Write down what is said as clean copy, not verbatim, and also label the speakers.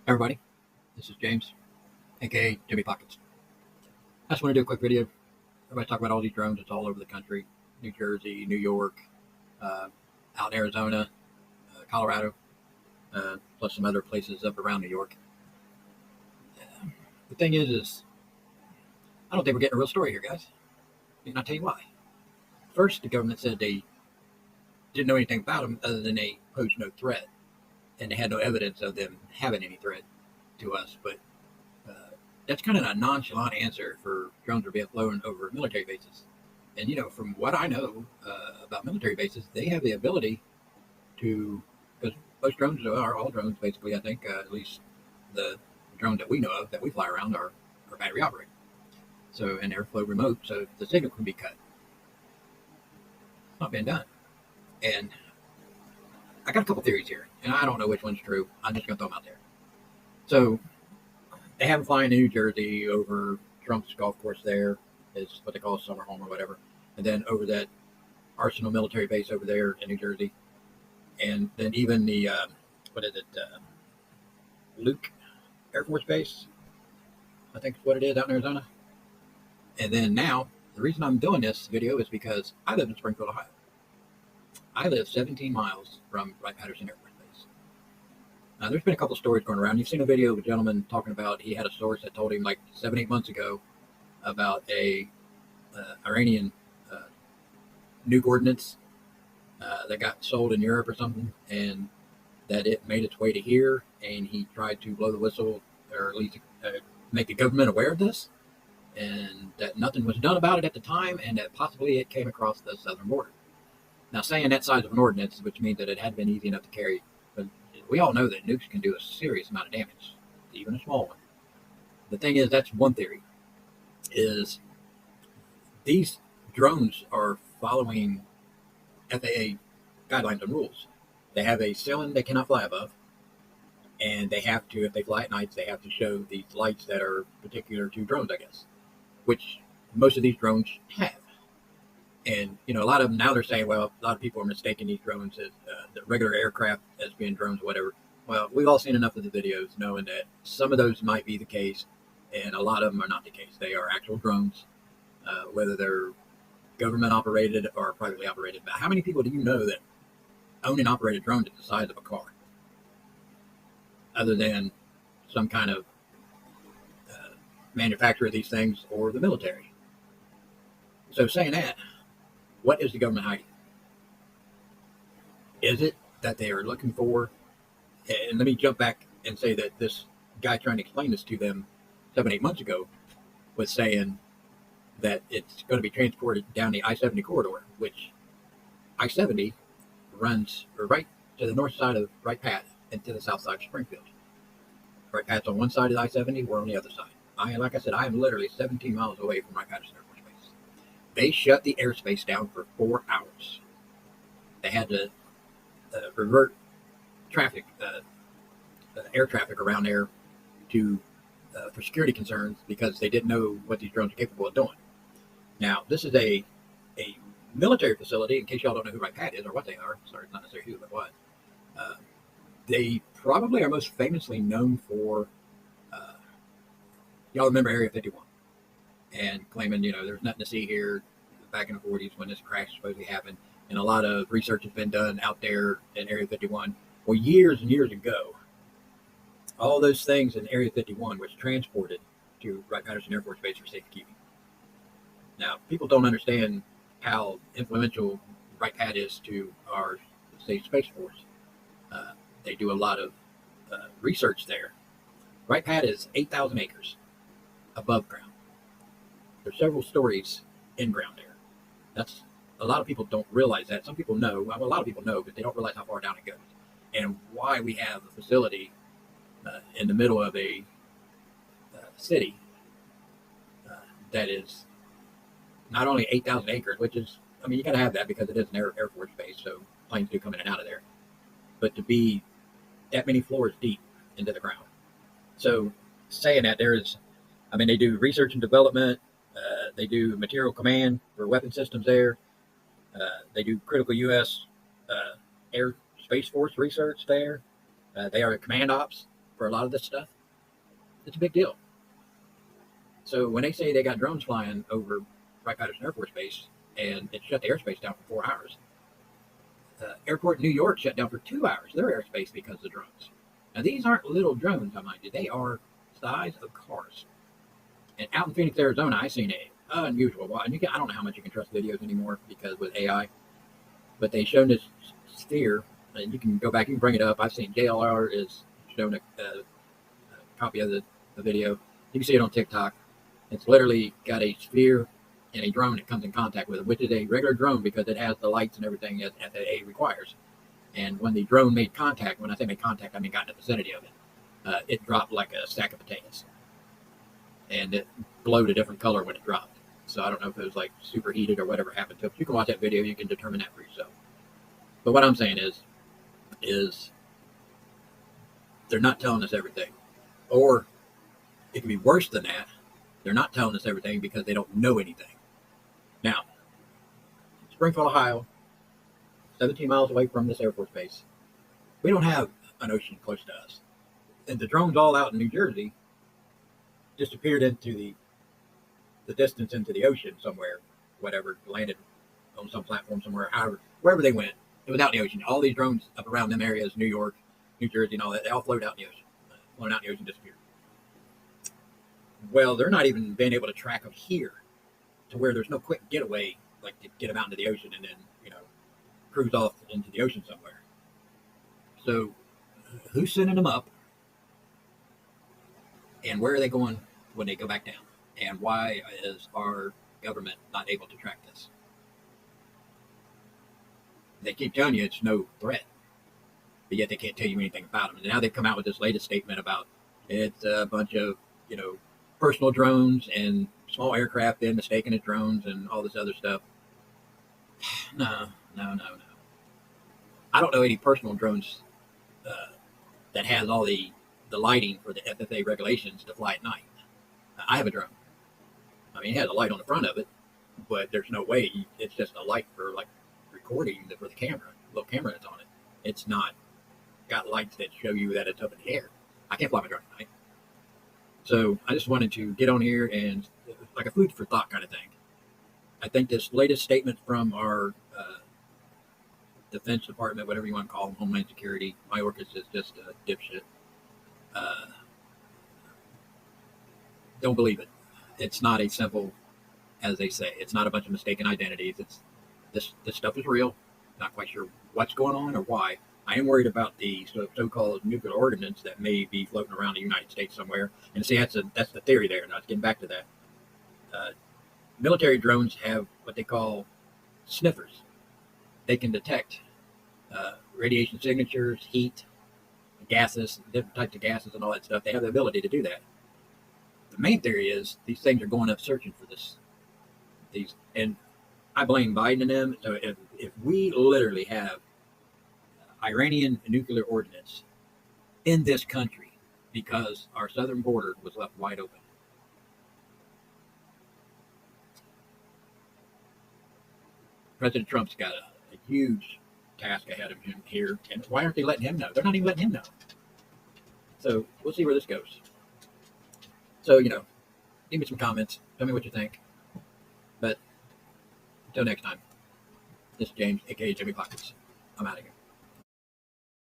Speaker 1: Everybody, this is James, aka Jimmy Pockets. I just want to do a quick video. Everybody talk about all these drones. It's all over the country: New Jersey, New York, out in Arizona, Colorado, plus some other places up around New York. The thing is I don't think we're getting a real story here, guys. And I'll tell you why. First, the government said they didn't know anything about them other than they posed no threat, and they had no evidence of them having any threat to us. But that's kind of a nonchalant answer for drones that are being flown over military bases. And, from what I know about military bases, they have the ability to, because most drones are, all drones basically, I think, at least the drones that we know of that we fly around are battery operated. So, and they're flow remote, so the signal can be cut. It's not been done. And I got a couple theories here, and I don't know which one's true. I'm just going to throw them out there. So, they have them flying to New Jersey over Trump's golf course there, is what they call a summer home or whatever. And then over that Arsenal military base over there in New Jersey. And then even the, Luke Air Force Base, I think is what it is out in Arizona. And then now, the reason I'm doing this video is because I live in Springfield, Ohio. I live 17 miles from Wright Patterson Air Force Base. Now, there's been a couple stories going around. You've seen a video of a gentleman talking about he had a source that told him like 7-8 months ago about a Iranian nuke ordinance that got sold in Europe or something, and that it made its way to here, and he tried to blow the whistle, or at least make the government aware of this, and that nothing was done about it at the time, and that possibly it came across the southern border. Now, saying that size of an ordinance, which means that it had been easy enough to carry, but we all know that nukes can do a serious amount of damage, even a small one. The thing is, that's one theory, is these drones are following FAA guidelines and rules. They have a ceiling they cannot fly above, and they have to, if they fly at nights, they have to show these lights that are particular to drones, I guess, which most of these drones have. And, a lot of them now they're saying, well, a lot of people are mistaking these drones as the regular aircraft as being drones or whatever. Well, we've all seen enough of the videos knowing that some of those might be the case, and a lot of them are not the case. They are actual drones, whether they're government operated or privately operated. But how many people do you know that own and operate a drone that's the size of a car, other than some kind of manufacturer of these things or the military? So saying that, what is the government hiding? Is it that they are looking for, and let me jump back and say that this guy trying to explain this to them 7-8 months ago was saying that it's going to be transported down the I-70 corridor, which I-70 runs right to the north side of Wright Pat and to the south side of Springfield. Wright Pat's on one side of the I-70, we're on the other side. Like I said, I am literally 17 miles away from Wright Patterson Air Force Base. They shut the airspace down for 4 hours. They had to revert traffic, air traffic around there to for security concerns, because they didn't know what these drones are capable of doing. Now, this is a military facility, in case y'all don't know who Wright Pat is or what they are. Sorry, not necessarily who, but what. They probably are most famously known for, y'all remember Area 51, and claiming, there's nothing to see here back in the 40s when this crash supposedly happened. And a lot of research has been done out there in Area 51. Well, years and years ago, all those things in Area 51 was transported to Wright Patterson Air Force Base for safekeeping. Now, people don't understand how influential Wright Pat is to our state Space Force. They do a lot of research there. Wright Pat is 8,000 acres above ground. There's several stories in ground there. That's, a lot of people don't realize that. Some people know. Well, a lot of people know, but they don't realize how far down it goes, and why we have a facility in the middle of a city that is not only 8,000 acres, which is, you got to have that because it is an Air Force base, so planes do come in and out of there, but to be that many floors deep into the ground. So saying that, they do research and development, they do material command for weapon systems there, they do critical U.S. Air Space Force research there, they are command ops, for a lot of this stuff, it's a big deal. So when they say they got drones flying over Wright Patterson Air Force Base and it shut the airspace down for 4 hours, airport in New York shut down for 2 hours their airspace because of the drones. Now these aren't little drones, I mind you; they are the size of cars. And out in Phoenix, Arizona, I seen a unusual one. And I don't know how much you can trust videos anymore because with AI, but they showed this sphere, and you can go back, you can bring it up. I've seen JLR is shown a copy of the video. You can see it on TikTok. It's literally got a sphere and a drone that comes in contact with it, which is a regular drone because it has the lights and everything that FAA requires. And when the drone made contact, when I say made contact, I mean got in the vicinity of it, it dropped like a sack of potatoes. And it glowed a different color when it dropped. So I don't know if it was like superheated or whatever happened to it. You can watch that video, you can determine that for yourself. But what I'm saying is they're not telling us everything. Or it can be worse than that. They're not telling us everything because they don't know anything. Now, Springfield, Ohio, 17 miles away from this Air Force base, we don't have an ocean close to us. And the drones all out in New Jersey disappeared into the distance into the ocean somewhere, whatever, landed on some platform somewhere, however, wherever they went, it was out in the ocean. All these drones up around them areas, New York, New Jersey, and all that, they all float out in the ocean. Flown out in the ocean, disappeared. Well, they're not even being able to track them here to where there's no quick getaway, like to get them out into the ocean and then, cruise off into the ocean somewhere. So who's sending them up? And where are they going when they go back down? And why is our government not able to track this? They keep telling you it's no threat, but yet they can't tell you anything about them. And now they've come out with this latest statement about it's a bunch of, personal drones and small aircraft being mistaken as drones and all this other stuff. No. I don't know any personal drones that has all the lighting for the FAA regulations to fly at night. I have a drone. I mean, it has a light on the front of it, but there's no way it's just a light for like recording for the camera, little camera that's on it. It's not got lights that show you that it's up in the air. I can't fly my drone at night. So I just wanted to get on here and like a food for thought kind of thing. I think this latest statement from our Defense Department, whatever you want to call them, Homeland Security, Mayorkas is just a dipshit. Don't believe it. It's not as simple as they say. It's not a bunch of mistaken identities. This stuff is real. Not quite sure what's going on or why. I am worried about the so-called nuclear ordinance that may be floating around the United States somewhere. And see, that's the theory there. Now, getting back to that. Military drones have what they call sniffers. They can detect radiation signatures, heat, gases, different types of gases and all that stuff. They have the ability to do that. The main theory is these things are going up searching for these, and I blame Biden and them. So if we literally have Iranian nuclear ordinance in this country because our southern border was left wide open, President Trump's got a huge task ahead of him here. And why aren't they letting him know? They're not even letting him know. So we'll see where this goes. So, leave me some comments. Tell me what you think. But until next time, this is James, a.k.a. Jimmy Pockets. I'm out of here.